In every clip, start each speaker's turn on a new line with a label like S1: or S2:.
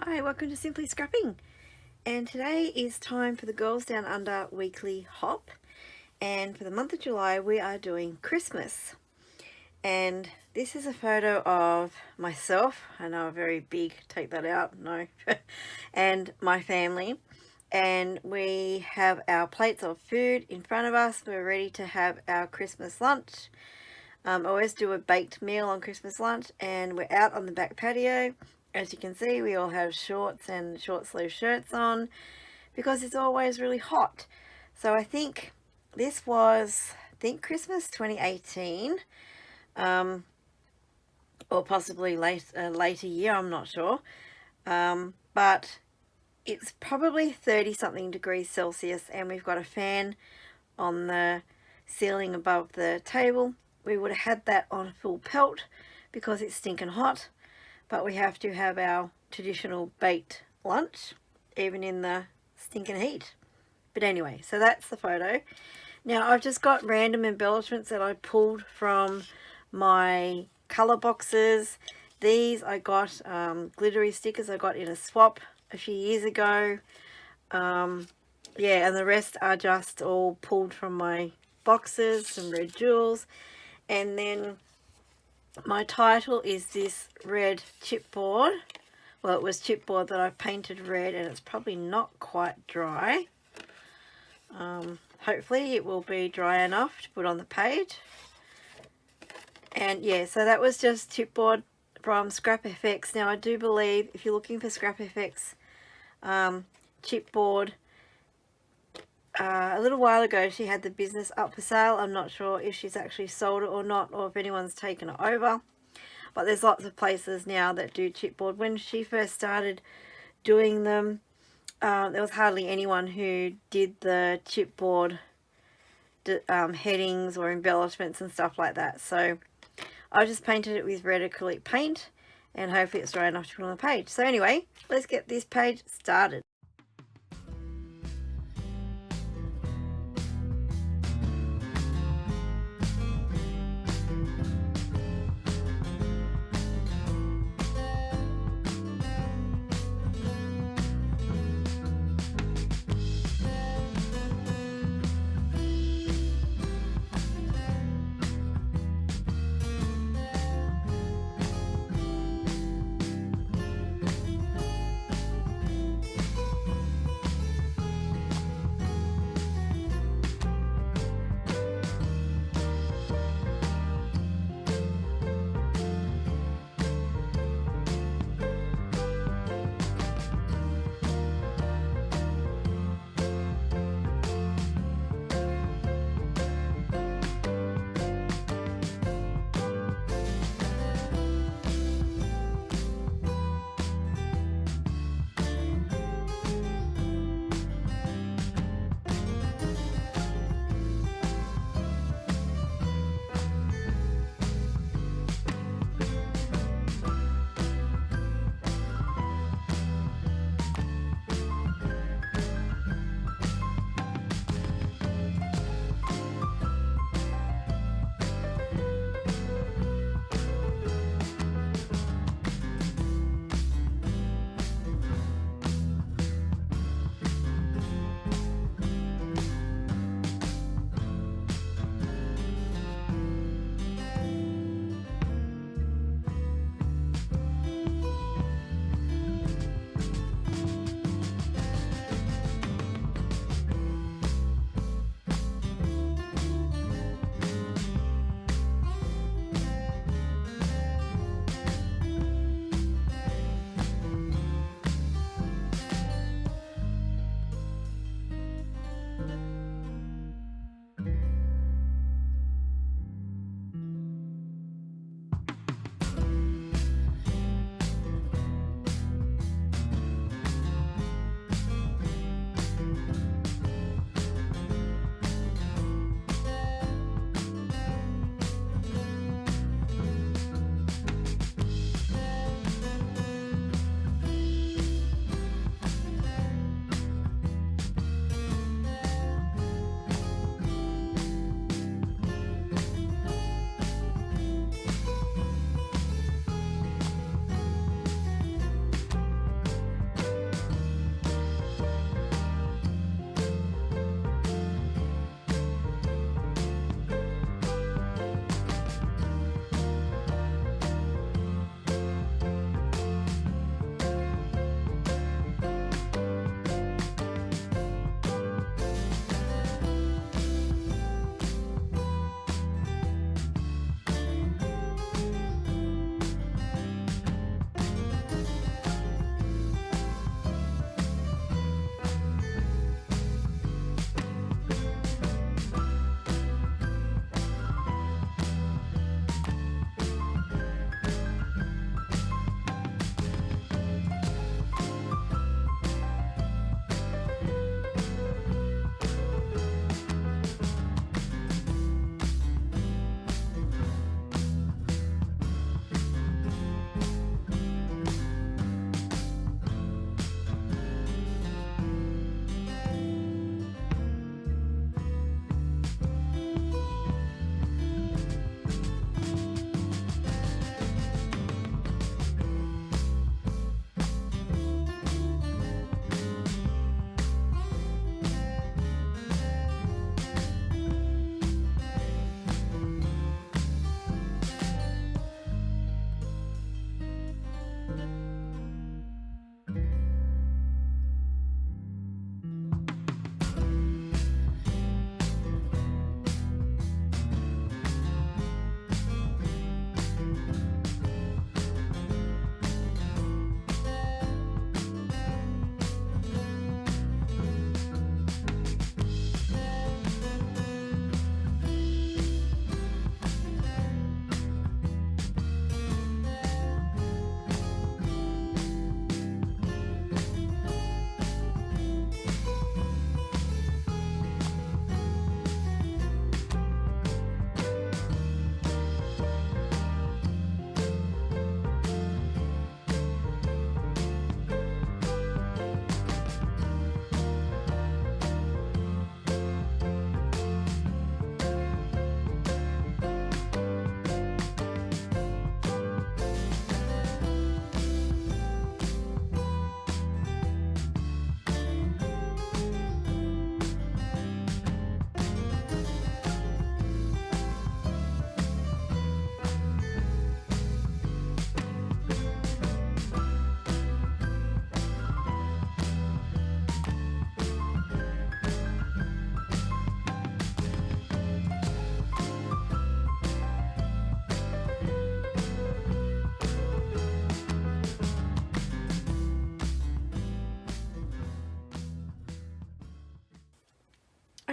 S1: Hi, welcome to Simply Scrapping, and today is time for the Girls Down Under weekly hop, and for the month of July we are doing Christmas. And this is a photo of myself, I know, a very big, take that out, no, and my family, and we have our plates of food in front of us. We're ready to have our Christmas lunch. I always do a baked meal on Christmas lunch, and we're out on the back patio. As you can see, we all have shorts and short sleeve shirts on because it's always really hot. So I think this was, Christmas 2018, or possibly later year, I'm not sure. But it's probably 30 something degrees Celsius, and we've got a fan on the ceiling above the table. We would have had that on full pelt because it's stinking hot. But we have to have our traditional baked lunch, even in the stinking heat. But anyway, so that's the photo. Now I've just got random embellishments that I pulled from my colour boxes. These I got glittery stickers I got in a swap a few years ago. Yeah, and the rest are just all pulled from my boxes, some red jewels. And then my title is this red chipboard. Well, it was chipboard that I painted red, and it's probably not quite dry. Hopefully it will be dry enough to put on the page. And yeah, so that was just chipboard from Scrap FX. Now I do believe if you're looking for Scrap FX chipboard, a little while ago she had the business up for sale. I'm not sure if she's actually sold it or not, or if anyone's taken it over, but there's lots of places now that do chipboard. When she first started doing them, there was hardly anyone who did the chipboard headings or embellishments and stuff like that. So I just painted it with red acrylic paint, and hopefully it's dry enough to put on the page. So anyway, let's get this page started.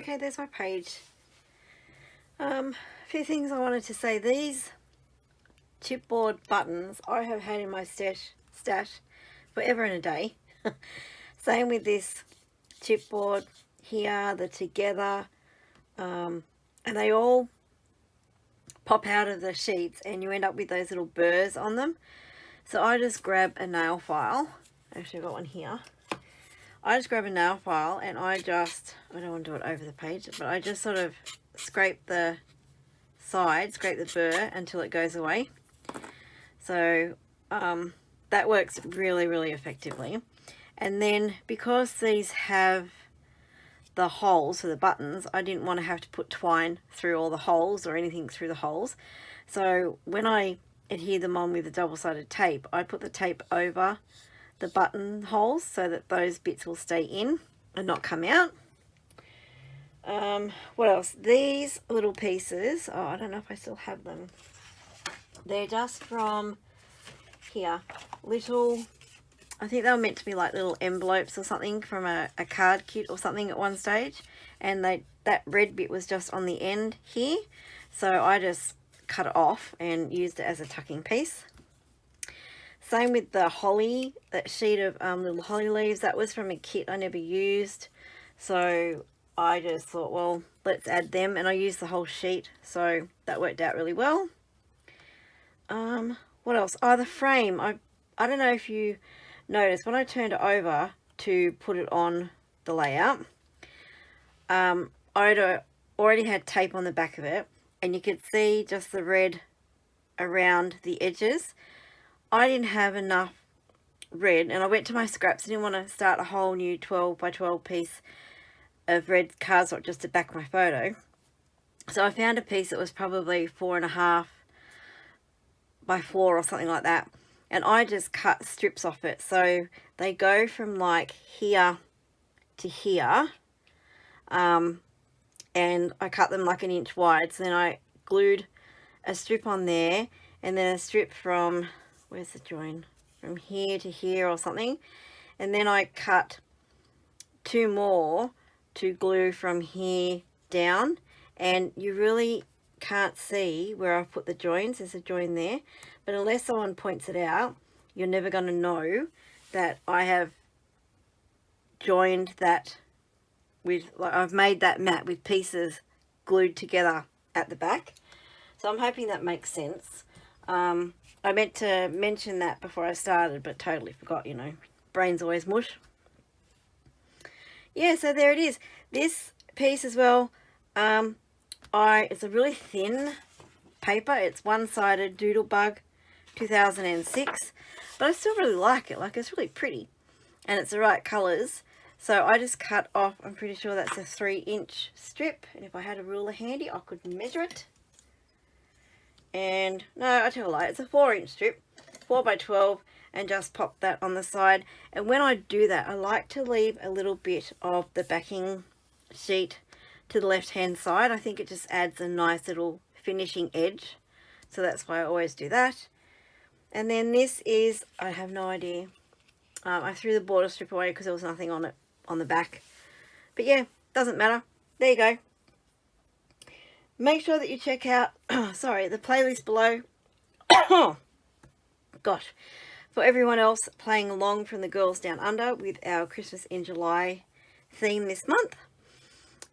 S1: Okay, there's my page. A few things I wanted to say. These chipboard buttons I have had in my stash forever and a day. Same with this chipboard here, the Together, and they all pop out of the sheets and you end up with those little burrs on them. So I just grab a nail file. Actually, I've got one here. I just grab a nail file and I don't want to do it over the page, but I just sort of scrape the side, scrape the burr until it goes away. So that works really, really effectively. And then because these have the holes for the buttons, I didn't want to have to put twine through all the holes or anything through the holes. So when I adhere them on with the double-sided tape, I put the tape over the button holes so that those bits will stay in and not come out. What else? These little pieces, oh, I don't know if I still have them. They're just from here, little, I think they were meant to be like little envelopes or something from a card kit or something at one stage, and that red bit was just on the end here, so I just cut it off and used it as a tucking piece. Same with the holly, that sheet of little holly leaves, that was from a kit I never used, so I just thought, well, let's add them, and I used the whole sheet, so that worked out really well. What else? Oh, the frame. I don't know if you noticed, when I turned it over to put it on the layout, I already had tape on the back of it, and you could see just the red around the edges. I didn't have enough red, and I went to my scraps. I didn't want to start a whole new 12 by 12 piece of red cardstock just to back my photo. So I found a piece that was probably 4.5 by 4 or something like that, and I just cut strips off it, so they go from like here to here, and I cut them like 1 inch wide. So then I glued a strip on there, and then a strip from, where's the join, from here to here or something, and then I cut 2 more to glue from here down, and you really can't see where I've put the joins. There's a join there, but unless someone points it out, you're never going to know that I have joined that with, like, I've made that mat with pieces glued together at the back. So I'm hoping that makes sense. I meant to mention that before I started, but totally forgot, you know, brain's always mush. Yeah, so there it is. This piece as well, it's a really thin paper. It's one-sided Doodlebug 2006, but I still really like it. Like, it's really pretty, and it's the right colours. So I just cut off, I'm pretty sure that's a 3-inch strip, and if I had a ruler handy I could measure it. And no, I tell a lie, it's a 4-inch strip, 4 by 12, and just pop that on the side. And when I do that, I like to leave a little bit of the backing sheet to the left hand side. I think it just adds a nice little finishing edge, so that's why I always do that. And then this is, I have no idea, I threw the border strip away because there was nothing on it on the back, but yeah, doesn't matter. There you go. Make sure that you check out sorry, the playlist below. Gosh, for everyone else playing along from the Girls Down Under with our Christmas in July theme this month.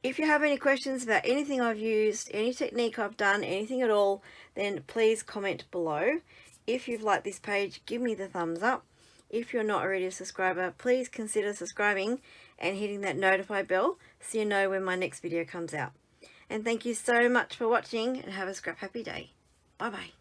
S1: If you have any questions about anything I've used, any technique I've done, anything at all, then please comment below. If you've liked this page, give me the thumbs up. If you're not already a subscriber, please consider subscribing and hitting that notify bell so you know when my next video comes out. And thank you so much for watching, and have a scrap happy day. Bye bye.